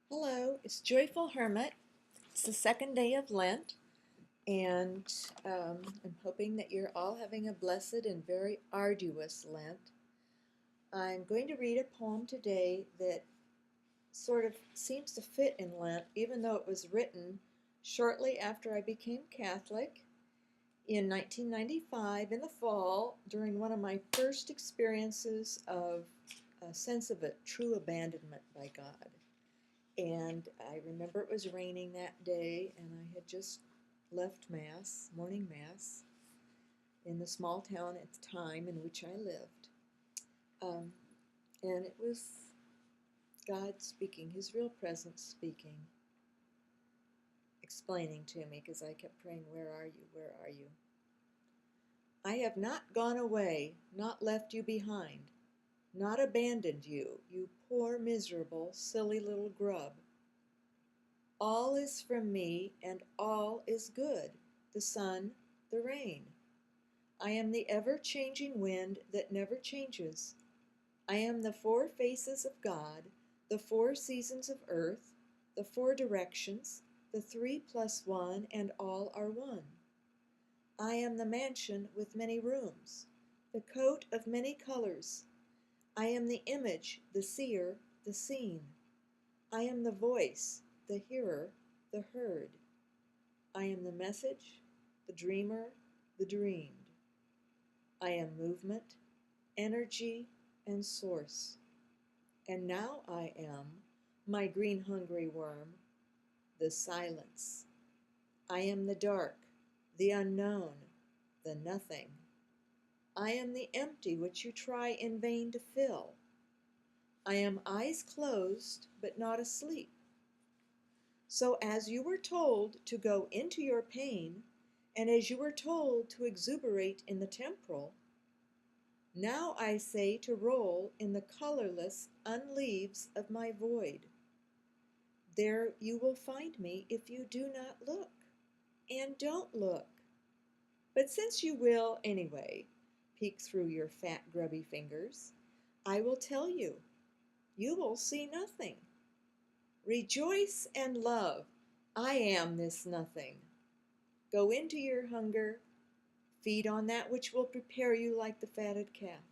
Hello, it's Joyful Hermit. It's the second day of Lent, and I'm hoping that you're all having a blessed and very arduous Lent. I'm going to read a poem today that sort of seems to fit in Lent, even though it was written shortly after I became Catholic in 1995 in the fall during one of my first experiences of a sense of a true abandonment by God. And I remember it was raining that day, and I had just left Mass, morning Mass, in the small town at the time in which I lived. Um, and it was God speaking, His real presence speaking, explaining to me because I kept praying, "Where are you? Where are you?" I have not gone away, not left you behind, not abandoned you, you poor, miserable, silly little grub. All is from me, and all is good, the sun, the rain. I am the ever-changing wind that never changes. I am the four faces of God, the four seasons of earth, the four directions, the 3+1, and all are one. I am the mansion with many rooms, the coat of many colors. I am the image, the seer, the seen. I am the voice, the hearer, the heard. I am the message, the dreamer, the dreamed. I am movement, energy, and source. And now I am, my green hungry worm, the silence. I am the dark, the unknown, the nothing. I am the empty which you try in vain to fill. I am eyes closed, but not asleep. So as you were told to go into your pain, and as you were told to exuberate in the temporal, now I say to roll in the colorless unleaves of my void. There you will find me if you do not look. And don't look. But since you will, anyway, peek through your fat, grubby fingers, I will tell you, you will see nothing. Rejoice and love. I am this nothing. Go into your hunger. Feed on that which will prepare you like the fatted calf.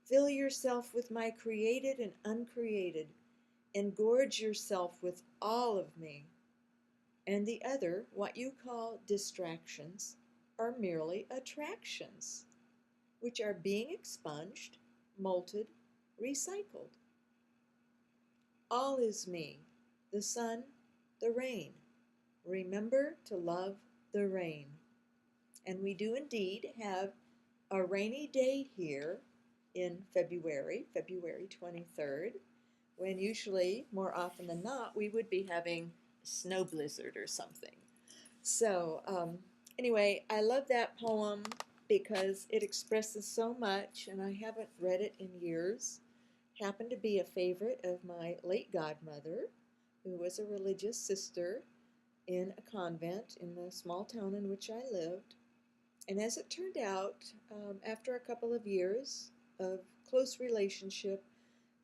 Fill yourself with my created and uncreated, and gorge yourself with all of me. And the other, what you call distractions, are merely attractions, which are being expunged, molted, recycled. All is me, the sun, the rain. Remember to love the rain. And we do indeed have a rainy day here in February 23rd, when usually, more often than not, we would be having a snow blizzard or something. So, anyway, I love that poem because it expresses so much, and I haven't read it in years. Happened to be a favorite of my late godmother, who was a religious sister in a convent in the small town in which I lived. And as it turned out, after a couple of years of close relationship,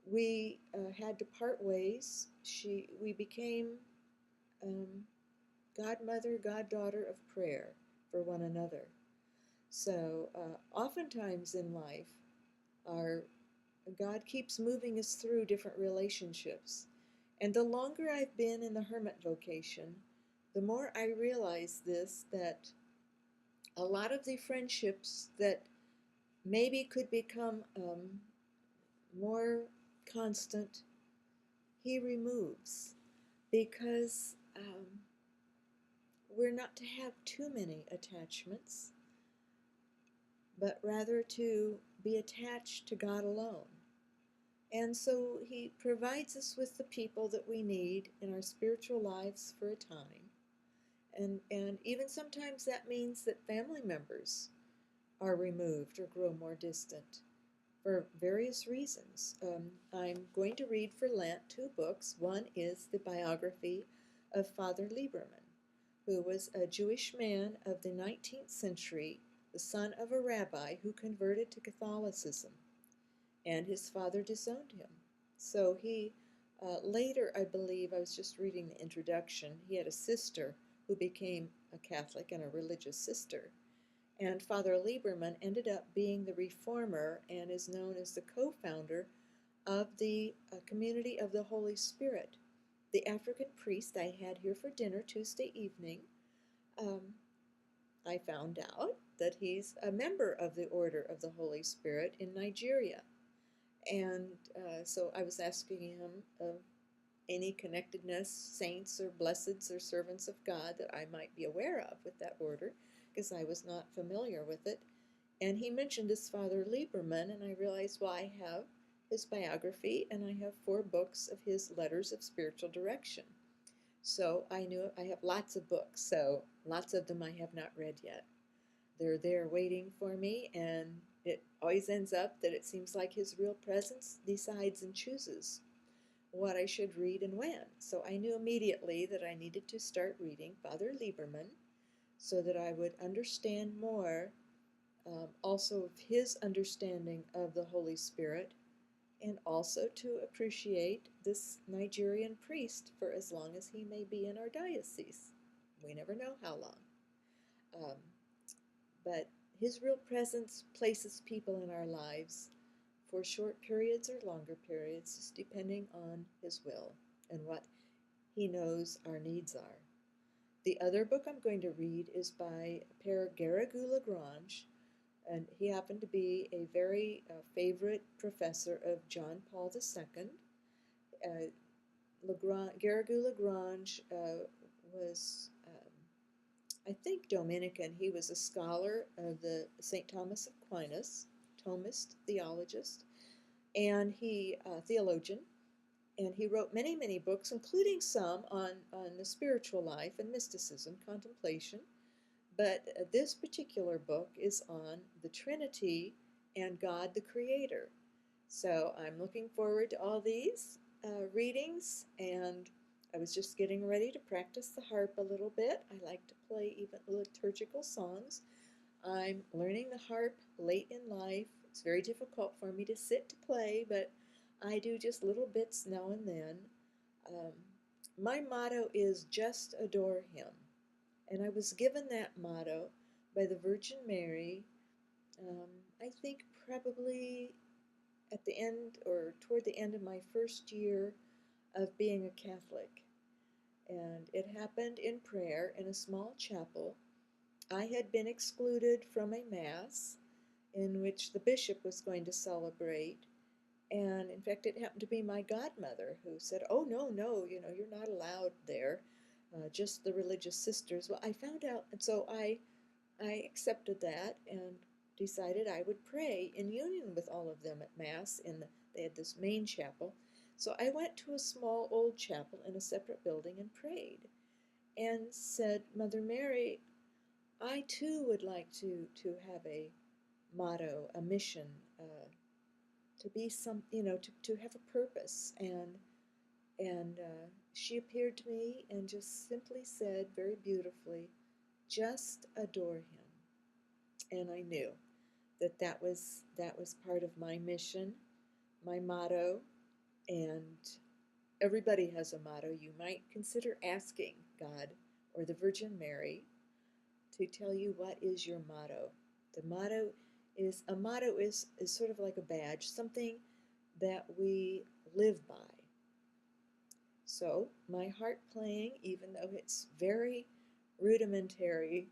we had to part ways. We became um, godmother, goddaughter of prayer for one another. So oftentimes in life, our God keeps moving us through different relationships. And the longer I've been in the hermit vocation, the more I realize this, that a lot of the friendships that maybe could become more constant, he removes because we're not to have too many attachments, but rather to be attached to God alone. And so he provides us with the people that we need in our spiritual lives for a time. And even sometimes that means that family members are removed or grow more distant for various reasons. I'm going to read for Lent two books. One is the biography of Father Lieberman, who was a Jewish man of the 19th century, the son of a rabbi who converted to Catholicism, and his father disowned him. So he Later, I believe, I was just reading the introduction, he had a sister who became a Catholic and a religious sister. And Father Lieberman ended up being the reformer and is known as the co founder of the Community of the Holy Spirit. The African priest I had here for dinner Tuesday evening, um, I found out that he's a member of the Order of the Holy Spirit in Nigeria. And so I was asking him of any connectedness, saints or blesseds or servants of God that I might be aware of with that order, because I was not familiar with it. And he mentioned this Father Lieberman, and I realized, well, I have his biography and I have 4 books of his letters of spiritual direction. So I knew I have lots of books, so lots of them I have not read yet. They're there waiting for me, and it always ends up that it seems like his real presence decides and chooses what I should read and when. So I knew immediately that I needed to start reading Father Lieberman so that I would understand more, also of his understanding of the Holy Spirit, and also to appreciate this Nigerian priest for as long as he may be in our diocese. We never know how long. Um, but his real presence places people in our lives for short periods or longer periods, just depending on his will and what he knows our needs are. The other book I'm going to read is by Père Garrigou-Lagrange, and he happened to be a very favorite professor of John Paul II. Garrigou-Lagrange was, I think, Dominican. He was a scholar of the St. Thomas of Aquinas, Thomist, theologist, and he theologian, and he wrote many, many books, including some on the spiritual life and mysticism, contemplation. But this particular book is on the Trinity and God the Creator. So I'm looking forward to all these readings, and I was just getting ready to practice the harp a little bit. I like to play even liturgical songs. I'm learning the harp late in life. It's very difficult for me to sit to play, but I do just little bits now and then. Um, my motto is just adore him. And I was given that motto by the Virgin Mary, I think probably at the end or toward the end of my first year of being a Catholic. And it happened in prayer in a small chapel. I had been excluded from a Mass in which the bishop was going to celebrate. And in fact, it happened to be my godmother who said, "Oh, no, no, you're not allowed there, just the religious sisters." Well, I found out, and so I accepted that and decided I would pray in union with all of them at Mass. They had this main chapel. So I went to a small old chapel in a separate building and prayed and said, "Mother Mary, I too would like to have a motto, a mission, to be some, to have a purpose." And she appeared to me and just simply said very beautifully, "Just adore him." And I knew that was part of my mission, my motto, and everybody has a motto. You might consider asking God or the Virgin Mary to tell you what is your motto. The motto is a motto is sort of like a badge, something that we live by. So my harp playing, even though it's very rudimentary,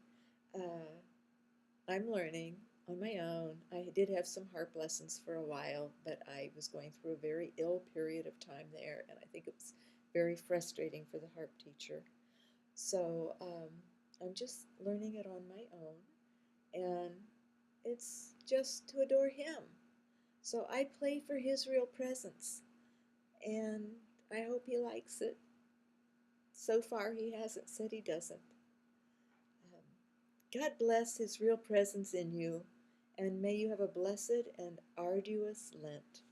I'm learning on my own. I did have some harp lessons for a while, but I was going through a very ill period of time there, and I think it was very frustrating for the harp teacher. So I'm just learning it on my own, and it's just to adore him. So I play for his real presence, and I hope he likes it. So far, he hasn't said he doesn't. God bless his real presence in you, and may you have a blessed and arduous Lent.